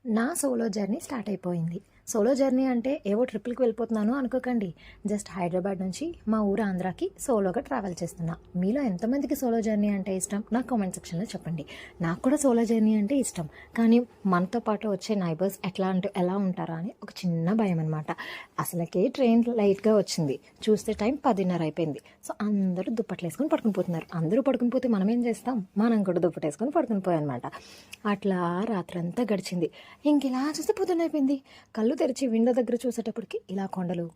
నా solo journey start అయిపోయింది. Solo journey అంటే ఏవో ట్రిప్‌లకి వెళ్ళిపోతున్నాను అనుకోకండి. జస్ట్ హైదరాబాద్ నుంచి మా ఊరు ఆంధ్రాకి సోలోగా ట్రావెల్ చేస్తున్నా. మీలో ఎంతమందికి సోలో జర్నీ అంటే ఇష్టం? నాకు కామెంట్ సెక్షన్‌లో చెప్పండి. నాకు కూడా సోలో జర్నీ అంటే ఇష్టం. కానీ మనతో పాటు వచ్చే నైబర్స్ ఎలా ఉంటారా అని ఒక చిన్న భయం అనమాట. అసలకే ట్రైన్ లైట్‌గా వచ్చింది. చూస్తే టైం 10:30 అయిపోయింది. సో, అందరూ దుప్పట్లేసుకొని పడుకొని పోతున్నారు. అందరూ పడుకొని పోతే మనం ఏం చేస్తాం? మనం కూడా దుప్పటేసుకొని పడుకొని పోయామనమాట. అట్లా రాత్రంతా గడిచింది. ఇంకిలా చూస్తే పొద్దునైపోయింది. కళ్ళు తెరిచి విండో దగ్గర చూసేటప్పటికి ఇలా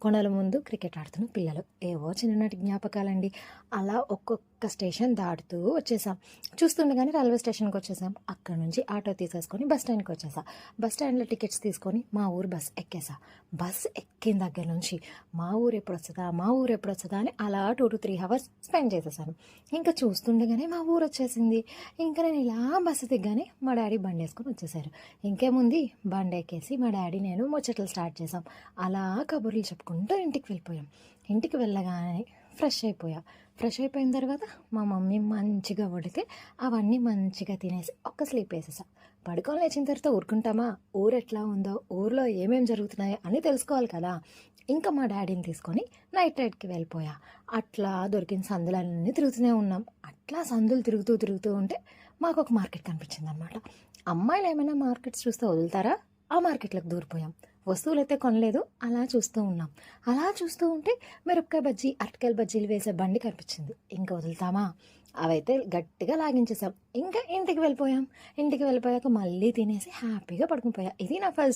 కొండల ముందు క్రికెట్ ఆడుతున్న పిల్లలు. ఏవో చిన్ననాటి జ్ఞాపకాలండి. అలా ఒక్కొక్క స్టేషన్ దాటుతూ వచ్చేసాం. చూస్తుండగానే రైల్వే స్టేషన్కి వచ్చేసాం. అక్కడ నుంచి ఆటో తీసేసుకొని బస్ స్టాండ్కి వచ్చేసా. బస్ స్టాండ్లో టికెట్స్ తీసుకొని మా ఊరు బస్ ఎక్కేసా. బస్ ఎక్కిన దగ్గర నుంచి మా ఊరు ఎప్పుడు వస్తుందా అని అలా 2 to 3 hours స్పెండ్ చేసేసాను. ఇంకా చూస్తుండగానే మా ఊరు వచ్చేసింది. ఇంకా నేను ఇలా బస్సు దిగ్గానే మా డాడీ బండి వేసుకొని వచ్చేసారు. ఇంకేముంది, బండి ఎక్కేసి మా డాడీ నేను ముచ్చట్లు స్టార్ట్ చేసాం. అలా కబుర్లు చెప్పుకుంటూ ఇంటికి వెళ్ళిపోయాం. ఇంటికి వెళ్ళగానే ఫ్రెష్ అయిపోయిన తర్వాత మా మమ్మీ మంచిగా వండితే అవన్నీ మంచిగా తినేసి ఒక్క స్లీప్ వేసేసా. పడుకొని లేచిన తర్వాత ఊరుకుంటామా? ఊరు ఎట్లా ఉందో, ఊర్లో ఏమేమి జరుగుతున్నాయో అని తెలుసుకోవాలి కదా. ఇంకా మా డాడీని తీసుకొని నైట్ రైడ్కి వెళ్ళిపోయా. అట్లా దొరికిన సందులన్నీ తిరుగుతూనే ఉన్నాం. అట్లా సందులు తిరుగుతూ ఉంటే మాకు ఒక మార్కెట్ కనిపించింది అనమాట. అమ్మాయిలు ఏమైనా మార్కెట్స్ చూస్తే వదులుతారా? ఆ మార్కెట్లోకి దూరిపోయాం. వస్తువులు అయితే కొనలేదు, అలా చూస్తూ ఉన్నాం. అలా చూస్తూ ఉంటే మిరపకాయ బజ్జీ, అరటికాయల బజ్జీలు వేసే బండి కనిపించింది. ఇంకా వదులుతామా? అవైతే గట్టిగా లాగించేసాం. ఇంకా ఇంటికి వెళ్ళిపోయాక మళ్ళీ తినేసి హ్యాపీగా పడుకుని పోయా. ఇది నా ఫస్ట్